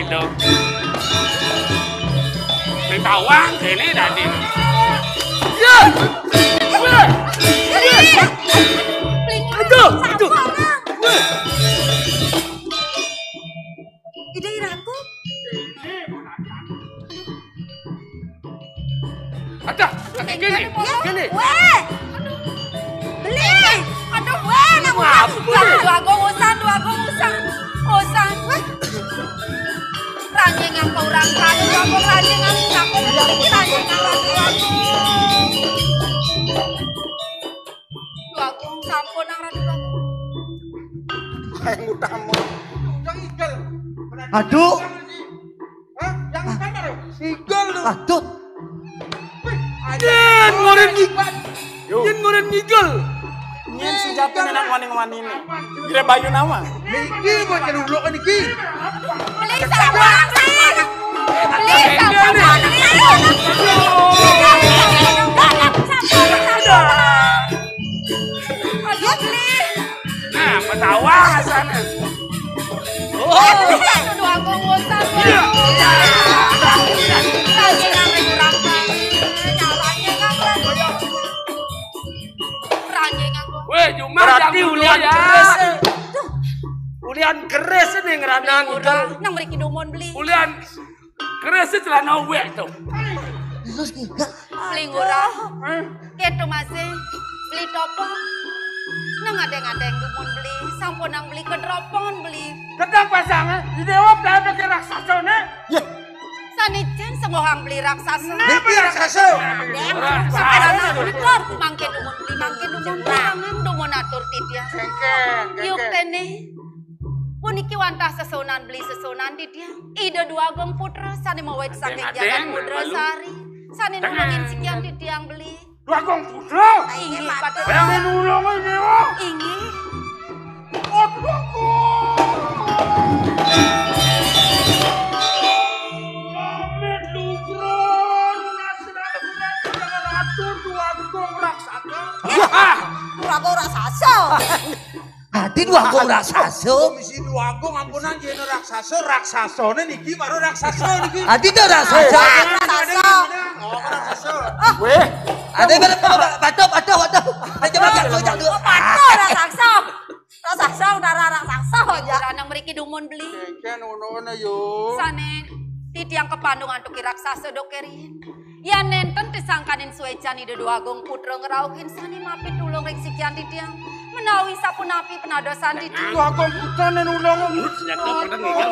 aduh. Bawang ini tadi. Ya. Aduh, aduh. Ide iraku. Ada, gini. Gini. Weh. Beli. Aduh, weh, dua gongusan. Usan. Ranjing aku orang kali, aku ranjing aku ranjing aku sampun nang radu aku. Kayak ngutamu. Yang igal. Aduh. Hah? Yang mana lo? Igal lo. Aduh. Yen ngoren ngigel. Nyen senjata nenak wani-wani ini. Kira bayu nama. Niki buat celuluk kan niki. Beli sampun. Beli sampun. Aduh beli. Nah, petawa sana. Dua gongusan. Ranjing aku orang kali. Ranjing aku. Weh, cuma Berarti ulian keres. ya. Ulian keres ini ngeranang igal. Nang mriki dumon beli. Ulian keres celana wek tuh. Beli ngurah. Keto masih beli topo. Nang ngadeng-ngadeng dumon beli. Sampun nang beli kedropon beli. Kedang pasangan di dewa pelabek raksasane. Ya. Sanijen sengohang beli raksasa. Niki raksasa. Mangke dumon beli. Mangan dumon atur tidia. Yuk tene. Puniki wantah sesonan beli sesonan tidia. Ide dua gong putra. Sani mawait saking jalan putra sari. Sani nulungin sekian tidiang beli. Dua gong putra. Ingi patut. Yang nulungi dewa. Ingi. Amit lugron nasrani atur dua gong raksasa. Rago raksasa. Hati dua gong raksasa. Misi dua gong ampunan yen raksasane niki baru raksasa niki. Hati itu raksasa. Raksasa. Oh, raksasa. Weh. Ada yang batuk. Coba jangan dulu. Patut raksasa. Raksasa udah raksasa aja. Nang mriki dumon beli. Kan ono yo. Sane titiang kepandung antuk raksasa dokerin. Ya nenten disangkanin suecan ide dua gong putra ngerauhin sani mapi tulung ring sikian titiang. Menawi sapunapi penadosan titiang. Dua gong putra nulung. Senjata pada ngigel.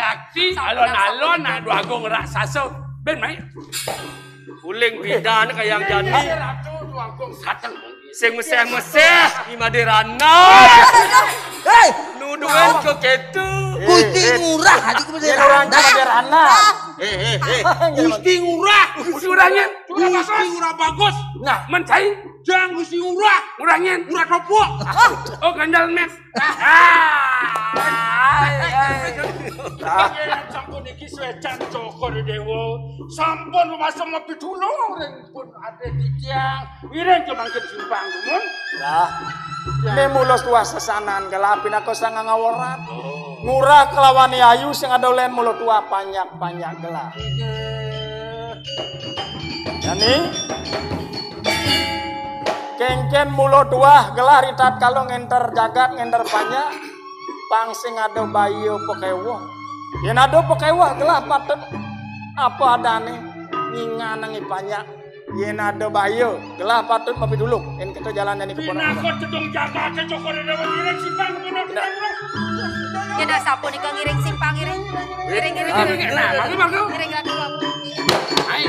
Akti alon-alon nak dua gong raksasa. Ben mai. Uling bidan kayang jani. Ratu dua gong sateng. Sing meseh-meseh imaderana. Hei, Nuduhan ke ketu. Gusti ngurah hati ku mesti Orang randa. maderana. Gusti ngurah. Gusti urangnya. Gusti ngurah bagus. Nah, mencai. Jang Gusti ngurah. Urangnya. Ngurah topo. Oh, gandal mes. Sampun iki suecan Joko Dewa. Sampun rumasem lebih dulu ring pun ada titiang. Wireng kemangkin simpang dumun. Lah. Ini mulus tua sesanan gelapin aku sang ngaworat. Ngurah kelawani ayu sing ada len mulut tua panyak-panyak gelap. Yani kengken mulut tua gelar ritat kalau ngenter jagat ngenter banyak pang sing ada bayu pokewo. Yen ada pokewo gelah patut apa adane nginganangi banyak. Yen ada bayu gelah patut mapi dulu. Yen kita jalan dari keponakan. Pinakot cedong jaga ke Joko Dewa wireng simpang bener. Kita sapu nih ngiring simpang ngiring. Ngiring. Nah, bagus. Ngiring ratu aku. Hai.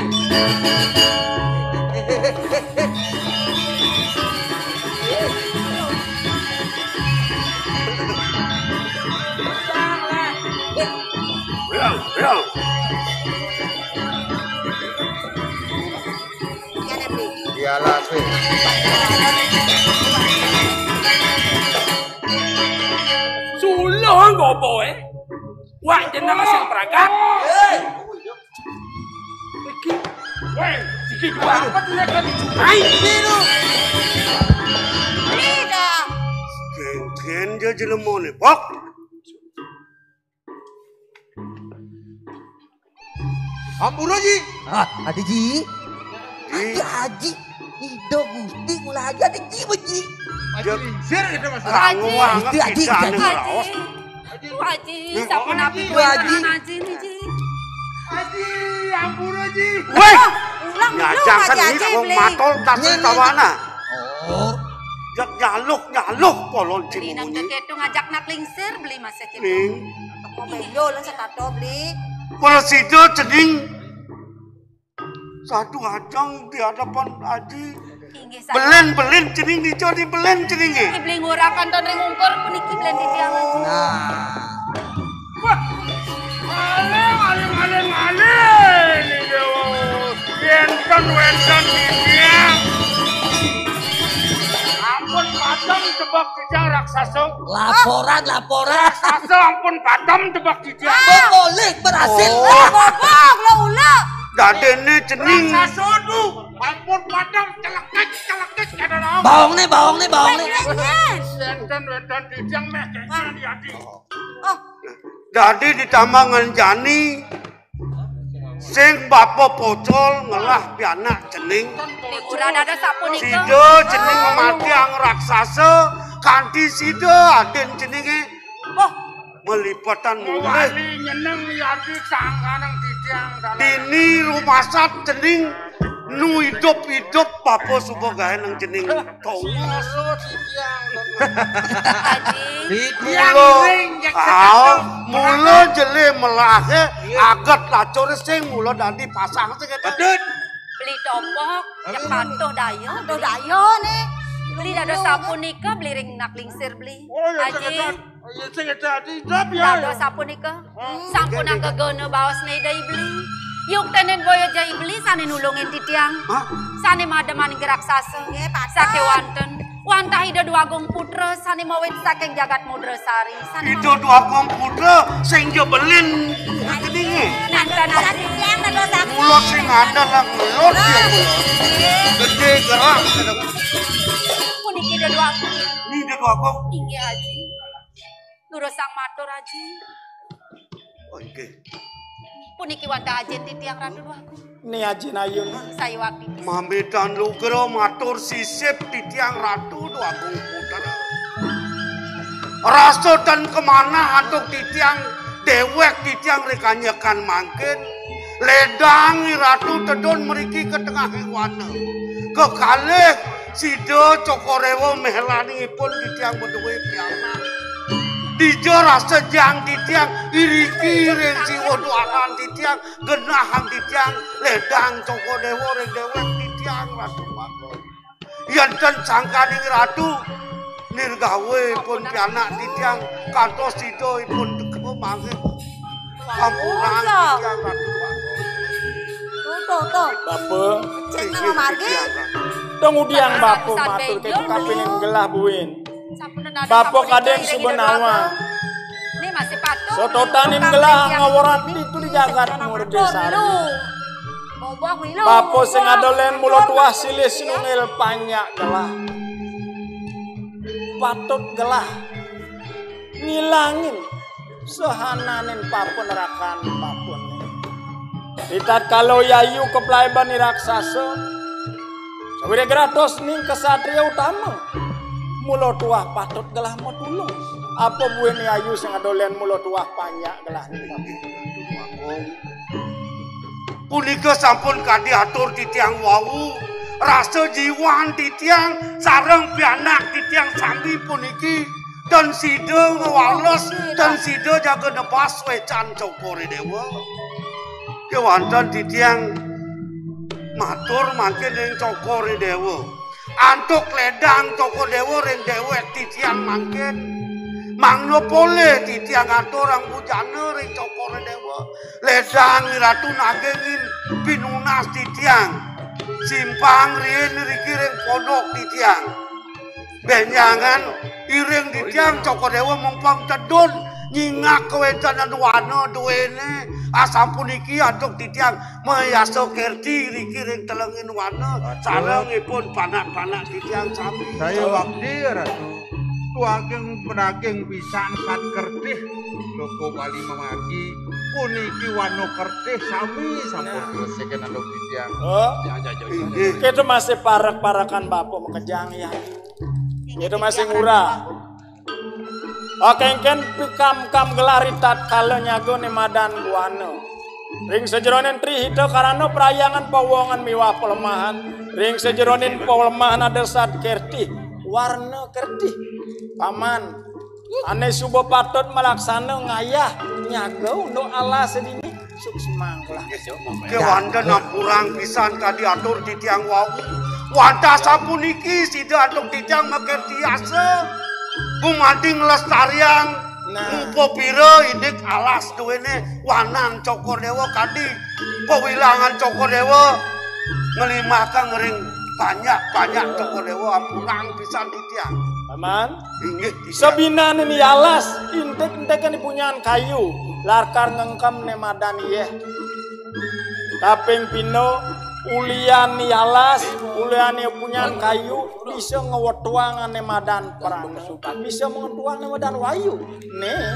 Yo. Iyalah sih. Sulo ngopo Wah, jeneng sing pragat. Weh, sikit apa tuh mereka dicumai? Tidak. Gen dia jelema ni, Pok. Ampun Haji. Ada Ji. Ji. Ada Haji. Hidup gusti mula Haji ada Ji Haji. Haji lingsir kita masuk. Ranguang Itu Haji, kita Haji. ni raos. Haji, siapa nabi Haji. Haji nih, Ji. Haji, ampun Haji. Weh, Ulang dulu nyajang Haji sendiri Haji wong beli. matol tasik tawana. Oh. Jak nyaluk polon Beli nang cimunyi. deket tu ngajak nak lingsir beli masa kita. Ning, Mau bendo lah sekato beli. kalau sido cening satu ajang di hadapan Haji. Inggih saya. Belen cening dicodi belen cening ni. Beli ngurakan ton ring ungkur puniki beli di dia Haji. Nah. Wah, aleng ni dia. Wenten dia. Ampun padam tebak kijang raksasa. Laporan. Raksasa ampun padam tebak kijang. Boleh berhasil. Bobok lah ulah. Dadene cening. Raksasa tu ampun padam celekek kada naon. Bawang nih. Wenten kijang meh kayaknya di hati. Oh, Dadi ditambangan jani. Sing bapo pocol ngelah pianak cening. di urang ada sapunika. Sido cening mati ang raksasa. Kanti sido aden ceninge. Oh, Melipatan mulai. Wali nyeneng di hati sangkanang kijang dalam. Dini rumasat cening. Nu hidup bapo subuh gawe nang cening. Tongos. Haji. Mula jele melahe agat lacur sing mula dadi pasang sing pedut. Beli topok, yang patuh dayo nih. Beli dado sapunika, beli ring nak lingsir beli. Oh ya Haji, sangat hati dap dado ya. sapunika, sampun ang kagana bawas nih day beli. Yuk tenen boyo jai beli, sane nulungin titiang. Hah? Sane mademaning gerak sasa, sake wanten. Wantah ida dua gong putra, sane mawit saking jagat mudra sari. Itu dua komputer sing jebelin ceninge. Nanti titiang dado saking. Mula sing ada lah ngelot dia mula. Gede gerak. Puniki ida dua Ni dia dua kom. tinggi haji. Lurus sang matur haji. Oke. Puniki wantah haji titiang ratu dua gong. Ni Haji Nayun. Saya waktu Mamitan lugro matur sisip di tiang ratu dua komputer. Raso dan kemana antuk di tiang dewek di tiang rekanyekan mangkin. Ledang ratu tedon meriki ke tengah hewana. Kekalih sido cokorewo mehelani pun di tiang berdua piana. Dijo rasa jang di tiang iriki ring siwo duakan di tiang genahang di tiang ledang cokorewo ring dewek di tiang ratu wako. Yanten sangkaning ratu nirgawe pun piana di tiang kantos sido pun dekemu mangke. Kampunang di tiang ratu wako. tuh. Bapak, Cek nama margi. dong udiang bapak Ratusan matur benjol, kayak kapinin gelah buin. Sampun ada Bapak sampun kadang itu, sebenawa. Ini masih patuh. Sototanin gelah ngawaran itu di jagat murdesari. Bapak sing adolen mulo tuah silih sinungil panyak gelah. Patut gelah. Ngilangin sehananin papun rakan papun. Ditat kalau yayu keplaiban ni raksasa. Sawire gratos ning kesatria utama. Mulo tuah patut gelah mau tulung. Apa buih ni ayu sing adolen mulo tuah panyak gelah ni. Punika sampun kadi atur di tiang wau. Rasa jiwan di tiang sareng pianak di tiang sambi puniki. Dan sido ngewalos dan sido jaga nepas wecan cokore dewa. Kewantan di tiang matur makin ring cokore dewa. Antuk ledang cokor dewa ring dewek di tiang makin. Mangno pole di tiang atur ang bujana ring cokore dewa. Ledang ratu nagengin pinunas di tiang. Simpang rien riki ring podok di tiang. Benyangan iring di tiang cokor dewa mumpang tedun. Nyingak kewencan aduana duene. Asam puniki atuk titiang mayaso kerti riki ring telengin wana sarengipun panak-panak titiang sami. Saya waktu Ratu. Tuageng penageng pisan sat kertih loko bali memagi puniki wano kertih sami sampun dosekeun anu titiang. Oh, Inggih. itu masih parak-parakan bapak mau kejang ya. Itu masih murah. Oke, kan pikam-kam gelari tat kalau nyago ni madan buano. Ring sejeronin tri hito karena perayangan pawongan miwah pelemahan. Ring sejeronin pelemahan ada saat kerti warna kerti. Paman, ane subuh patut melaksana ngayah nyago untuk Allah sedini suksemanglah. Kewanda nampurang pisan kadiatur titiang wau. Wanda sapuniki sida atuk titiang makerti asa. Gumading lestariang upo pira indik alas duwene wanan Cokodewa kadi pewilangan Cokodewa ngelimakan ngering banyak Cokodewa ampurang pisan titiang. Paman, Inggih sebinan ini alas intek kan punyaan kayu larkar ngengkam nemadan ye. Kaping pino ulian ni alas, ulian ni punyaan kayu bisa ngewetuangan nemadan perang. Bisa mengetuang nemadan wayu. Nih,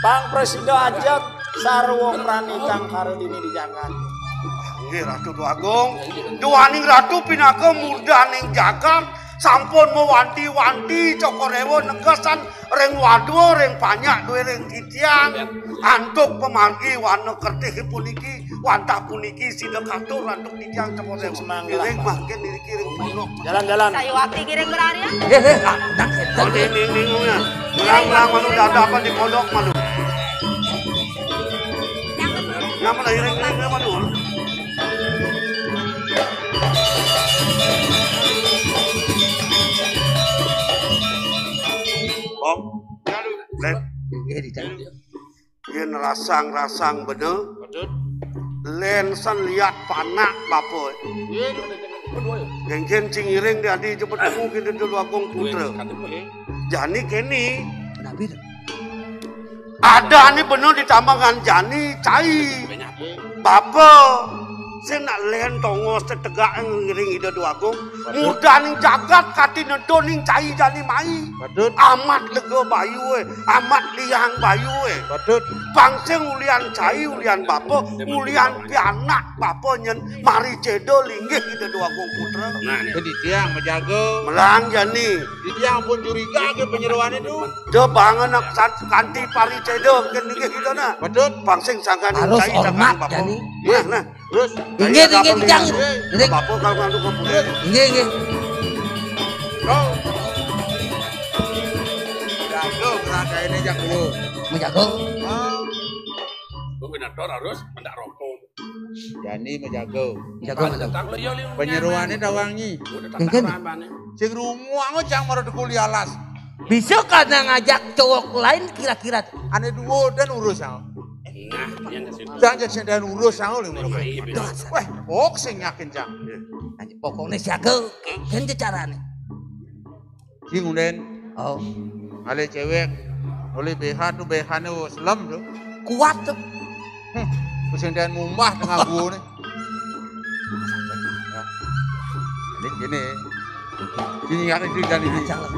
Bang Presiden ajak sarwo prani kang karo dini dijagat. Inggih Ratu Agung, duaning ratu pinaka murdaning jagat sampun mewanti-wanti Cokodewa negesan ring wadu ring banyak duwe ring titiang antuk pemargi wana kertih puniki wantah puniki sida katur antuk titiang Cokodewa ring makin niriki ring pondok Jalan-jalan. Saya waktu giring berari ya. Ning-ningnya melang manu dadapan di pondok manu nama ring manu Bob, Lek, yen rasang-rasang bener, lensan liat panak bapak. Genggen cingiring di cepet temu kita dulu Agung Putra. Jani kini, ada nih bener ditambangan Jani cai. Bapak. Saya nak lehen tongos setegak ngiring ida dua agung. Mudaning jagat kati nedoning cai jani mai. Badut, Amat lega bayu amat liang bayu badut. Bangseng ulian cai ulian bapo, ulian pianak bapo nyen mari cedo linggih ida dua agung putra. Jadi tiang menjaga. Melang jani. Di tiang pun curiga ke penyeruan itu. De bangen nak kanti pari cedo ken linggih ida na. Badut. Bangseng sangkan Harus cai hormat, sangkan bapo. Jani. Nah. Terus, Inggih tiang. Inggih. Bapo kalau ngandung ke putra. Inggih. kau. Jaga berada ini jak dulu. Menjaga. Gubernador harus mendak rokok. Jani menjaga. Menjaga. Penyeruannya dawangi. Sing rungu cang marah dekuli alas. Bisa karena ngajak cowok lain kira-kira. Ane dua dan urus sang. Nah, dia ngasih. Jangan dan urus sang oleh mereka. Wah, boxing yakin cang. Pokoknya siaga. Kan caranya. Sing unden. Oh, Ale cewek. Oleh BH tu BH ni selam tu. kuat tuh. Pusing dan mumbah tengah gua ni. Ini gini. Sini yakin tu dan ini. Jangan.